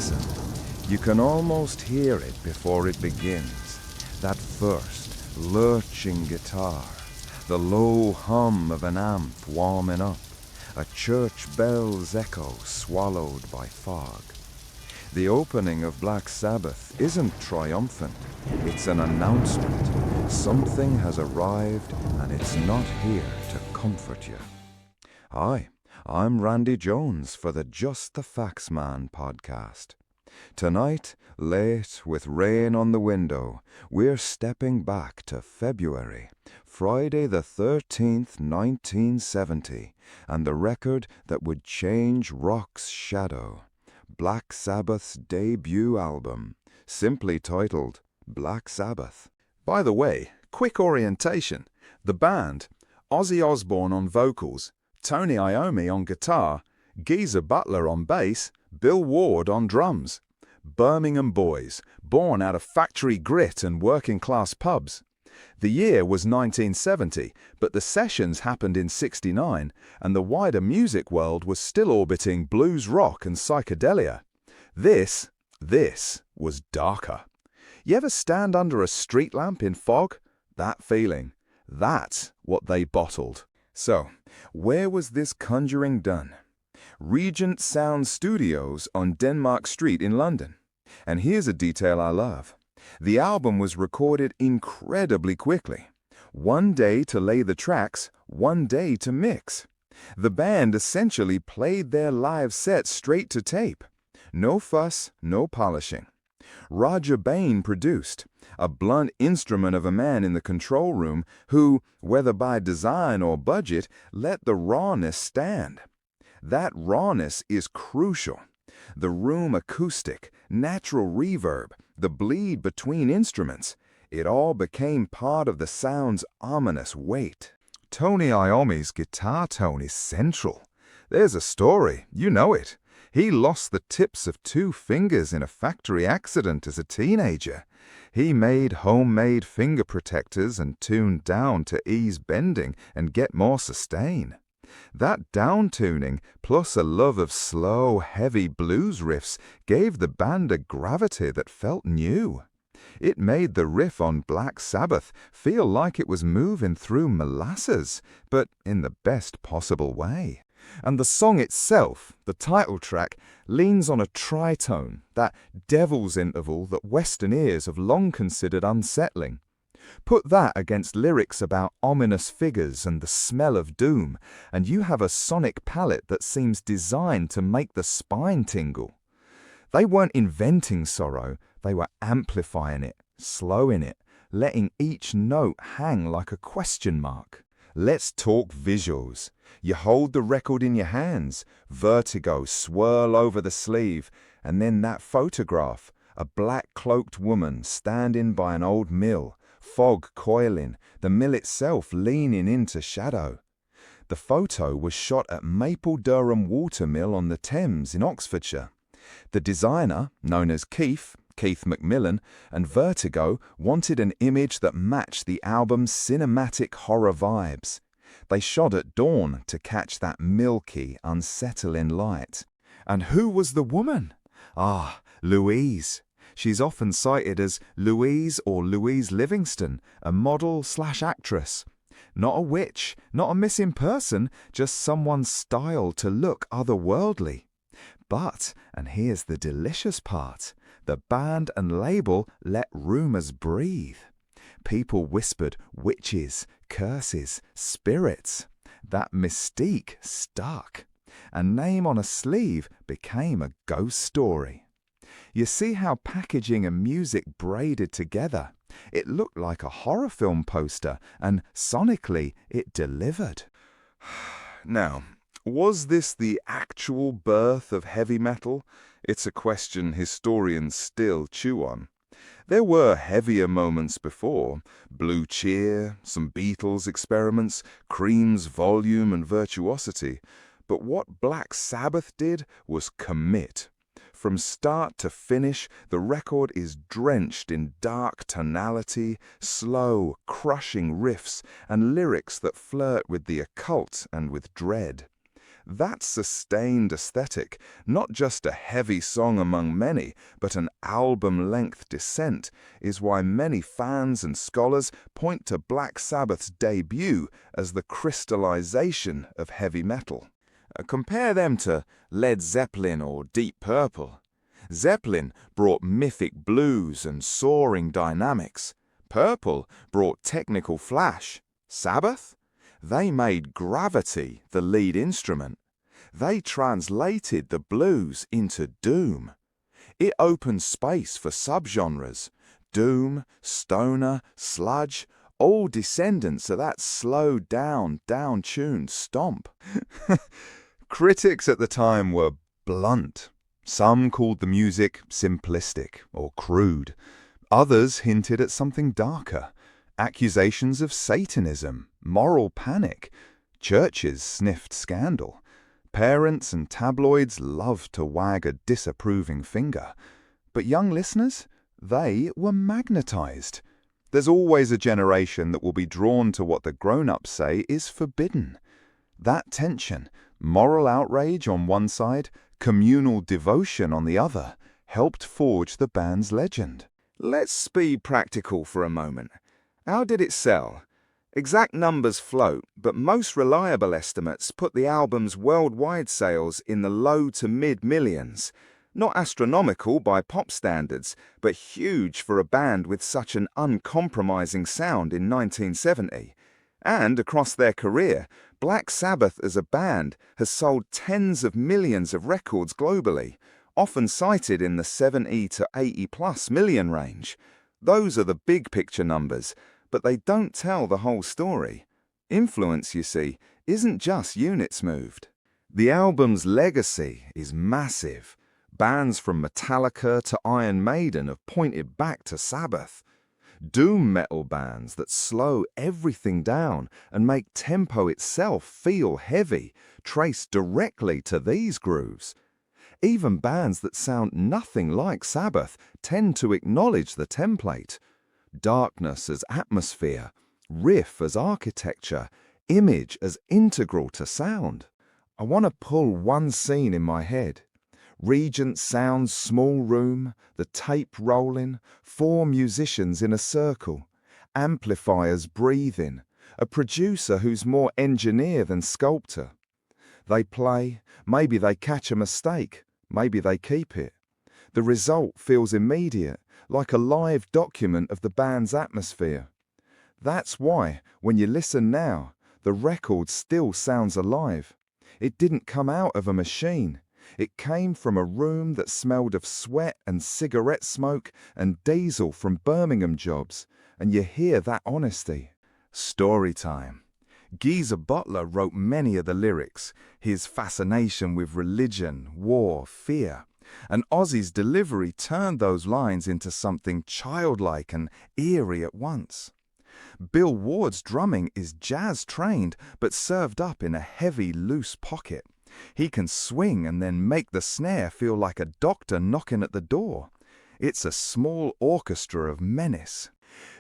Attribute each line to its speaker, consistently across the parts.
Speaker 1: Listen, you can almost hear it before it begins. That first, lurching guitar, the low hum of an amp warming up, a church bell's echo swallowed by fog. The opening of Black Sabbath isn't triumphant, it's an announcement. Something has arrived and it's not here to comfort you. Hi, I'm Randy Jones for the Just the Facts Man podcast. Tonight, late with rain on the window, we're stepping back to February, Friday the 13th, 1970, and the record that would change rock's shadow. Black Sabbath's debut album, simply titled Black Sabbath.
Speaker 2: By the way, quick orientation. The band, Ozzy Osbourne on vocals, Tony Iommi on guitar, Geezer Butler on bass, Bill Ward on drums. Birmingham boys, born out of factory grit and working-class pubs. The year was 1970, but the sessions happened in '69, and the wider music world was still orbiting blues rock and psychedelia. This was darker. You ever stand under a street lamp in fog? That feeling. That's what they bottled.
Speaker 1: So, where was this conjuring done? Regent Sound Studios on Denmark Street in London. And here's a detail I love. The album was recorded incredibly quickly. 1 day to lay the tracks, 1 day to mix. The band essentially played their live set straight to tape. No fuss, no polishing. Roger Bain produced, a blunt instrument of a man in the control room who, whether by design or budget, let the rawness stand. That rawness is crucial. The room acoustic, natural reverb, the bleed between instruments, it all became part of the sound's ominous weight. Tony Iommi's guitar tone is central. There's a story, you know it. He lost the tips of 2 fingers in a factory accident as a teenager. He made homemade finger protectors and tuned down to ease bending and get more sustain. That down-tuning, plus a love of slow, heavy blues riffs, gave the band a gravity that felt new. It made the riff on Black Sabbath feel like it was moving through molasses, but in the best possible way. And the song itself, the title track, leans on a tritone, that devil's interval that Western ears have long considered unsettling. Put that against lyrics about ominous figures and the smell of doom, and you have a sonic palette that seems designed to make the spine tingle. They weren't inventing sorrow, they were amplifying it, slowing it, letting each note hang like a question mark. Let's talk visuals. You hold the record in your hands, vertigo swirl over the sleeve, and then that photograph, a black-cloaked woman standing by an old mill, fog coiling, the mill itself leaning into shadow. The photo was shot at Maple Durham Watermill on the Thames in Oxfordshire. The designer, known as Keith Macmillan, and Vertigo wanted an image that matched the album's cinematic horror vibes. They shot at dawn to catch that milky, unsettling light. And who was the woman? Louise. She's often cited as Louise or Louise Livingston, a model/actress. Not a witch, not a missing person, just someone styled to look otherworldly. But, and here's the delicious part, the band and label let rumors breathe. People whispered witches, curses, spirits. That mystique stuck. A name on a sleeve became a ghost story. You see how packaging and music braided together. It looked like a horror film poster, and sonically it delivered. Now, was this the actual birth of heavy metal? It's a question historians still chew on. There were heavier moments before. Blue Cheer, some Beatles experiments, Cream's volume and virtuosity. But what Black Sabbath did was commit. From start to finish, the record is drenched in dark tonality, slow, crushing riffs, and lyrics that flirt with the occult and with dread. That sustained aesthetic, not just a heavy song among many, but an album-length descent, is why many fans and scholars point to Black Sabbath's debut as the crystallization of heavy metal. Compare them to Led Zeppelin or Deep Purple. Zeppelin brought mythic blues and soaring dynamics. Purple brought technical flash. Sabbath? They made gravity the lead instrument. They translated the blues into doom. It opened space for subgenres. Doom, stoner, sludge, all descendants of that slowed down, down-tuned stomp. Critics at the time were blunt. Some called the music simplistic or crude. Others hinted at something darker. Accusations of Satanism, moral panic. Churches sniffed scandal. Parents and tabloids loved to wag a disapproving finger. But young listeners, they were magnetized. There's always a generation that will be drawn to what the grown-ups say is forbidden. That tension, moral outrage on one side, communal devotion on the other, helped forge the band's legend. Let's be practical for a moment. How did it sell? Exact numbers float, but most reliable estimates put the album's worldwide sales in the low to mid-millions. Not astronomical by pop standards, but huge for a band with such an uncompromising sound in 1970. And across their career, Black Sabbath as a band has sold tens of millions of records globally, often cited in the 70 to 80+ million range. Those are the big picture numbers, but they don't tell the whole story. Influence, you see, isn't just units moved. The album's legacy is massive. Bands from Metallica to Iron Maiden have pointed back to Sabbath. Doom metal bands that slow everything down and make tempo itself feel heavy trace directly to these grooves. Even bands that sound nothing like Sabbath tend to acknowledge the template. Darkness as atmosphere, riff as architecture, image as integral to sound. I want to pull one scene in my head. Regent Sound's small room, the tape rolling, 4 musicians in a circle, amplifiers breathing, a producer who's more engineer than sculptor. They play, maybe they catch a mistake, maybe they keep it. The result feels immediate, like a live document of the band's atmosphere. That's why, when you listen now, the record still sounds alive. It didn't come out of a machine. It came from a room that smelled of sweat and cigarette smoke and diesel from Birmingham jobs, and you hear that honesty. Story time. Geezer Butler wrote many of the lyrics, his fascination with religion, war, fear. And Ozzy's delivery turned those lines into something childlike and eerie at once. Bill Ward's drumming is jazz-trained but served up in a heavy, loose pocket. He can swing and then make the snare feel like a doctor knocking at the door. It's a small orchestra of menace.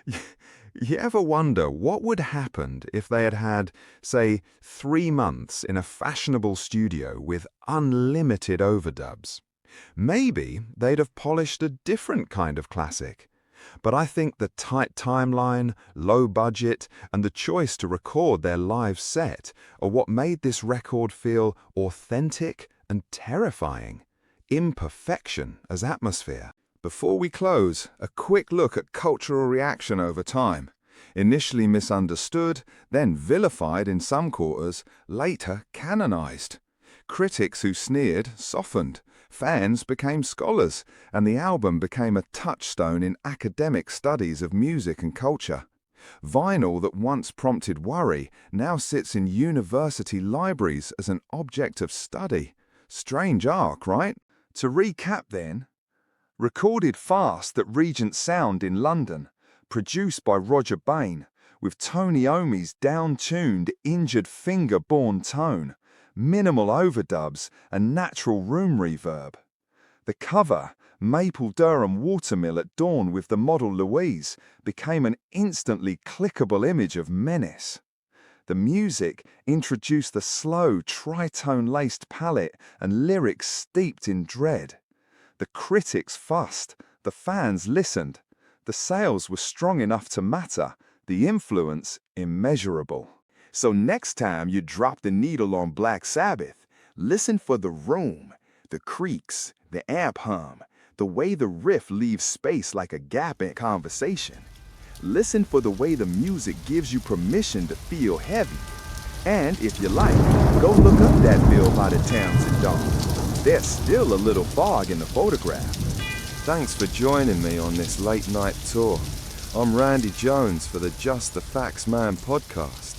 Speaker 1: You ever wonder what would happen if they had had, say, 3 months in a fashionable studio with unlimited overdubs? Maybe they'd have polished a different kind of classic. But I think the tight timeline, low budget, and the choice to record their live set are what made this record feel authentic and terrifying. Imperfection as atmosphere. Before we close, a quick look at cultural reaction over time. Initially misunderstood, then vilified in some quarters, later canonized. Critics who sneered softened. Fans became scholars, and the album became a touchstone in academic studies of music and culture. Vinyl that once prompted worry now sits in university libraries as an object of study. Strange arc, right? To recap then, recorded fast at Regent Sound in London, produced by Roger Bain, with Tony Iommi's down-tuned, injured finger-born tone, minimal overdubs and natural room reverb. The cover, Maple Durham Watermill at dawn with the model Louise, became an instantly clickable image of menace.
Speaker 2: The music introduced the slow, tritone-laced palette and lyrics steeped in dread. The critics fussed, the fans listened. The sales were strong enough to matter, the influence immeasurable.
Speaker 1: So next time you drop the needle on Black Sabbath, listen for the room, the creaks, the amp hum, the way the riff leaves space like a gap in conversation. Listen for the way the music gives you permission to feel heavy. And if you like, go look up that bill by the Townsend Dog. There's still a little fog in the photograph. Thanks for joining me on this late night tour. I'm Randy Jones for the Just the Facts Man podcast.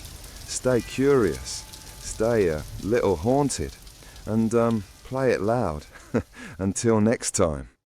Speaker 1: Stay curious, stay a little haunted, and play it loud. Until next time.